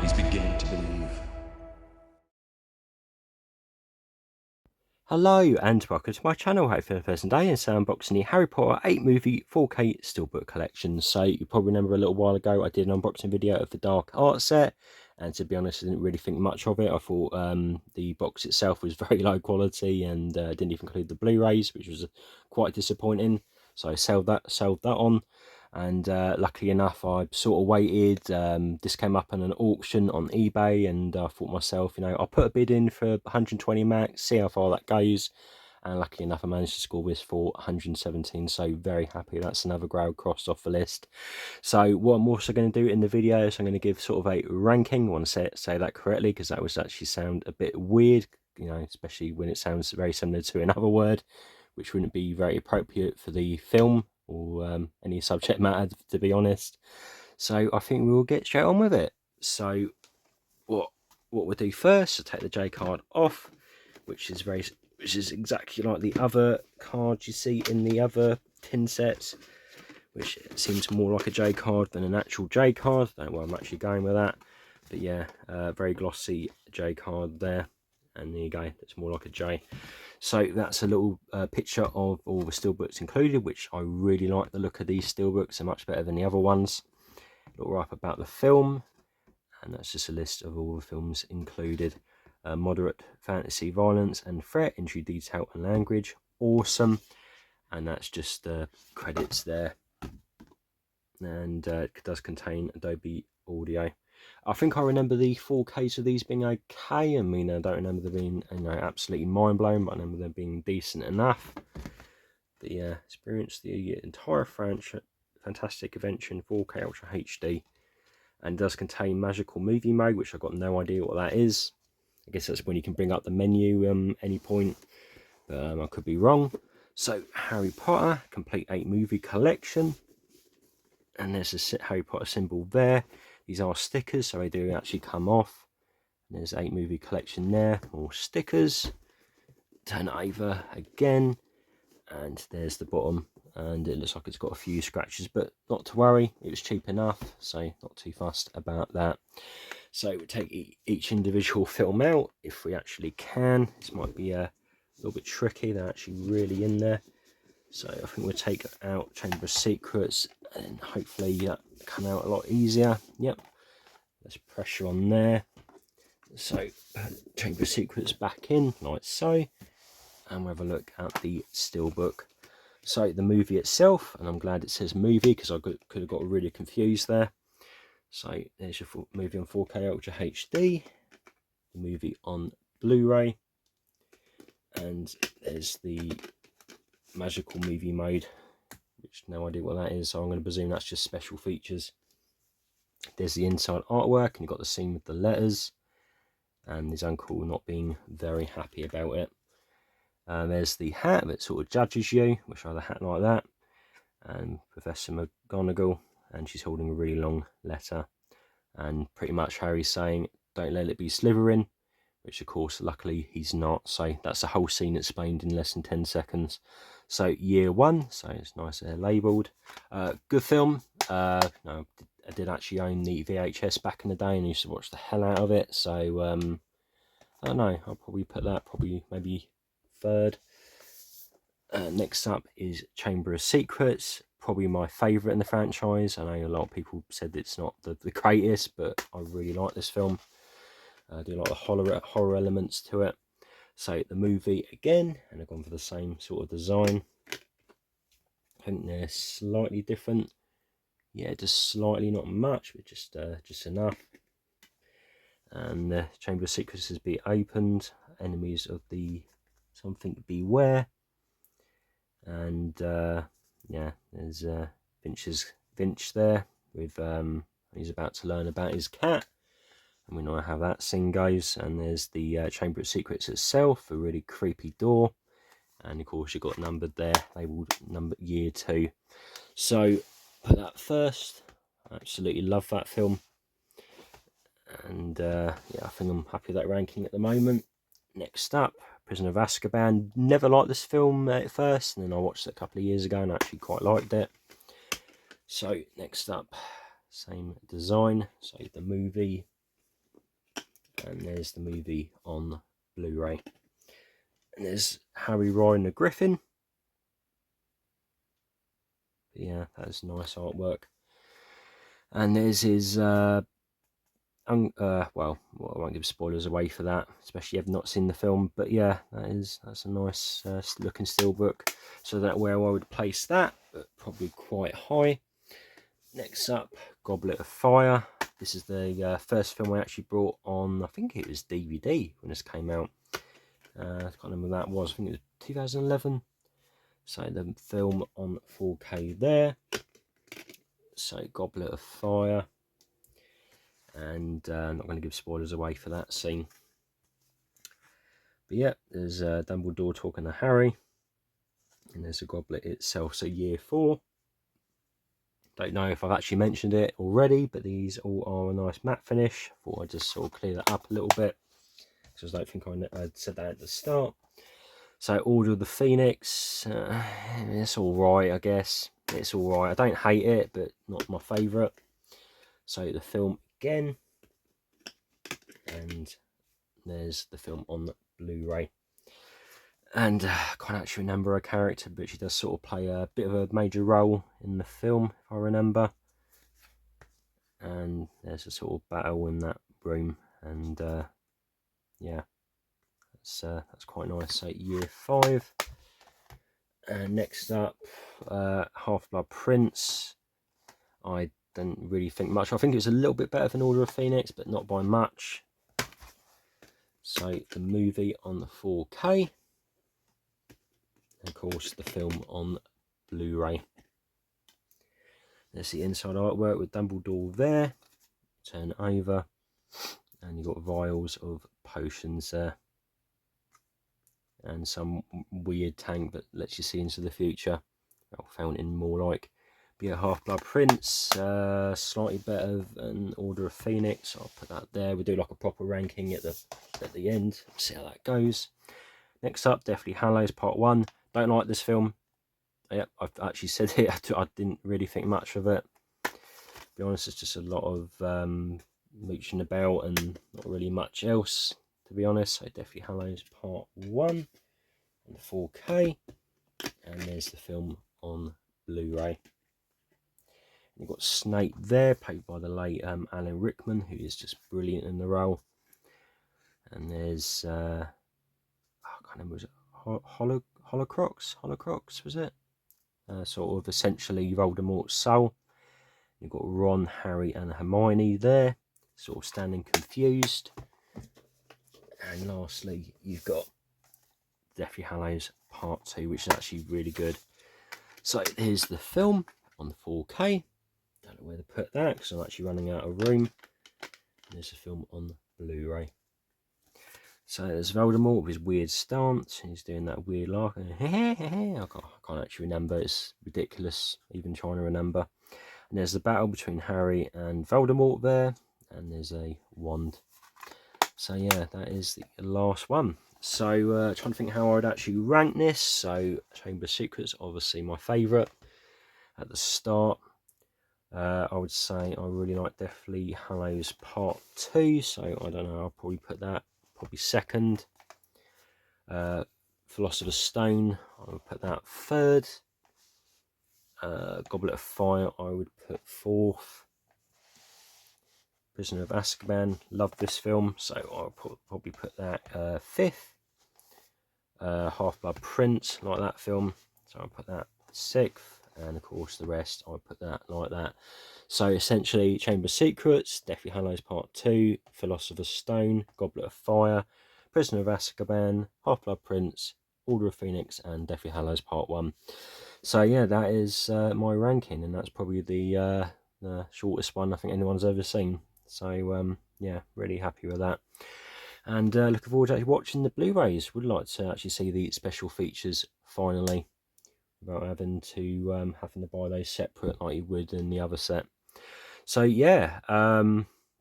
He's beginning to believe. Hello and welcome to my channel. Hope for the first day and so unboxing the Harry Potter 8 movie 4K Steelbook collection. So you probably remember a little while ago I did an unboxing video of the Dark Art set, and to be honest I didn't really think much of it. I thought the box itself was very low quality and didn't even include the Blu-rays, which was quite disappointing. So I sold that on, and luckily enough I sort of waited. This came up on an auction on eBay, and I thought myself, you know, I'll put a bid in for 120 max, see how far that goes, and luckily enough I managed to score this for 117, so very happy. That's another grade crossed off the list. So what I'm also going to do in the video is I'm going to give sort of a ranking. I want to say that correctly, because that was actually sound a bit weird, you know, especially when it sounds very similar to another word, which wouldn't be very appropriate for the film or any subject matter, to be honest. So I think we will get straight on with it. So what we'll do first, I'll take the J card off, which is exactly like the other cards you see in the other tin sets, which seems more like a J card than an actual J card. Don't know where I'm actually going with that, but yeah, very glossy J card there, and there you go, it's more like a J. So that's a little picture of all the steelbooks included, which I really like the look of these steelbooks. They're much better than the other ones. Look right up about the film, and that's just a list of all the films included. Moderate fantasy, violence and threat, entry detail and language, awesome. And that's just the credits there, and it does contain Adobe Audio. I think I remember the 4Ks of these being okay. I mean, I don't remember them being, you know, absolutely mind-blowing, but I remember them being decent enough. But yeah, experience the entire fantastic adventure in 4K Ultra HD, and does contain magical movie mode, which I've got no idea what that is. I guess that's when you can bring up the menu any point, but I could be wrong. So Harry Potter complete 8 movie collection, and there's a Harry Potter symbol there. These are stickers, so they do actually come off. And there's 8 movie collection there, more stickers. Turn it over again, and there's the bottom, and it looks like it's got a few scratches, but not to worry, it was cheap enough, so not too fussed about that. So we take each individual film out if we actually can. This might be a little bit tricky, they're actually really in there. So I think we'll take out Chamber of Secrets, and hopefully that come out a lot easier. Yep, there's pressure on there. So Chamber of Secrets back in, like so. And we'll have a look at the Steelbook. So the movie itself, and I'm glad it says movie because I could have got really confused there. So there's your movie on 4K Ultra HD, the movie on Blu-ray, and there's the magical movie mode, which no idea what that is, so I'm going to presume that's just special features. There's the inside artwork, and you've got the scene with the letters, and his uncle not being very happy about it. There's the hat that sort of judges you, which I had a hat like that, and Professor McGonagall, and she's holding a really long letter, and pretty much Harry's saying, don't let it be Slytherin, which of course luckily he's not. So that's the whole scene explained in less than 10 seconds. So year 1, so it's nice labelled. Good film. No, I did actually own the VHS back in the day and used to watch the hell out of it, so I don't know, I'll probably put that maybe third. Next up is Chamber of Secrets, probably my favourite in the franchise. I know a lot of people said it's not the greatest, but I really like this film. I do like the horror elements to it. So the movie again, and I've gone for the same sort of design. I think they're slightly different. Yeah, just slightly, not much, but just enough. And the Chamber of Secrets is be opened. Enemies of the something beware. And yeah, there's Finch there with he's about to learn about his cat, and we know how that scene goes. And there's the Chamber of Secrets itself, a really creepy door, and of course you've got numbered there, labelled number year 2. So put that first. I absolutely love that film, and yeah, I think I'm happy with that ranking at the moment. Next up, Prisoner of Azkaban. Never liked this film at first, and then I watched it a couple of years ago and actually quite liked it. So next up, same design, so the movie, and there's the movie on Blu-ray. And there's Harry riding a griffin. Yeah, that's nice artwork. And there's his well, I won't give spoilers away for that, especially if you've not seen the film. But yeah, that's a nice looking steelbook. So that's where I would place that, but probably quite high. Next up, Goblet of Fire. This is the first film I actually brought on, I think it was DVD when this came out. I can't remember when that was. I think it was 2011. So the film on 4K there. So Goblet of Fire. And I'm not going to give spoilers away for that scene. But yeah, there's Dumbledore talking to Harry. And there's a goblet itself, so year 4. Don't know if I've actually mentioned it already, but these all are a nice matte finish. Thought I'd just sort of clear that up a little bit, because I don't think I said that at the start. So Order of the Phoenix, it's alright, I guess. It's alright. I don't hate it, but not my favourite. So the film again. And there's the film on Blu-ray. And I can't actually remember her character, but she does sort of play a bit of a major role in the film, if I remember. And there's a sort of battle in that room, and yeah, that's quite nice. So year 5. And next up, Half-Blood Prince. I don't really think much. I think it was a little bit better than Order of Phoenix, but not by much. So the movie on the 4K. And of course, the film on Blu-ray. There's the inside artwork with Dumbledore there. Turn over, and you've got vials of potions there. And some weird tank that lets you see into the future. Or fountain, more like. But yeah, Half-Blood Prince, slightly better than Order of Phoenix. I'll put that there. We'll do like a proper ranking at the end. See how that goes. Next up, Deathly Hallows Part 1. Don't like this film. Yep, I've actually said it. I didn't really think much of it. To be honest, it's just a lot of mooching about and not really much else, to be honest. So Deathly Hallows Part 1 on the 4K. And there's the film on Blu-ray. You've got Snape there, played by the late Alan Rickman, who is just brilliant in the role. And there's, I can't remember, was it Holocrox, was it? Sort of essentially Voldemort's soul. You've got Ron, Harry and Hermione there, sort of standing confused. And lastly, you've got Deathly Hallows Part 2, which is actually really good. So here's the film on the 4K. Don't know where to put that because I'm actually running out of room. And there's the film on Blu-ray. So there's Voldemort with his weird stance. He's doing that weird laugh. I can't actually remember. It's ridiculous even trying to remember. And there's the battle between Harry and Voldemort there. And there's a wand. So yeah, that is the last one. So trying to think how I'd actually rank this. So Chamber of Secrets, obviously my favourite at the start. I would say I really like Deathly Hallows Part 2. So I don't know, I'll probably put that probably second. Philosopher's Stone, I would put that third. Goblet of Fire, I would put 4th. Prisoner of Azkaban, love this film, so I'll probably put that 5th. Half-Blood Prince, like that film, so I'll put that 6th. And of course the rest I'll put that like that. So essentially Chamber of Secrets, Deathly Hallows Part 2, Philosopher's Stone, Goblet of Fire, Prisoner of Azkaban, Half-Blood Prince, Order of Phoenix and Deathly Hallows Part 1. So yeah, that is my ranking, and that's probably the shortest one I think anyone's ever seen. So yeah, really happy with that. And looking forward to actually watching the Blu-rays. Would like to actually see the special features finally, without having to buy those separate like you would in the other set. So yeah,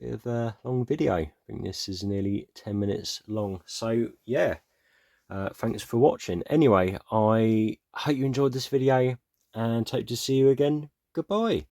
bit of a long video. I think this is nearly 10 minutes long. So yeah, Thanks for watching. Anyway, I hope you enjoyed this video and hope to see you again. Goodbye.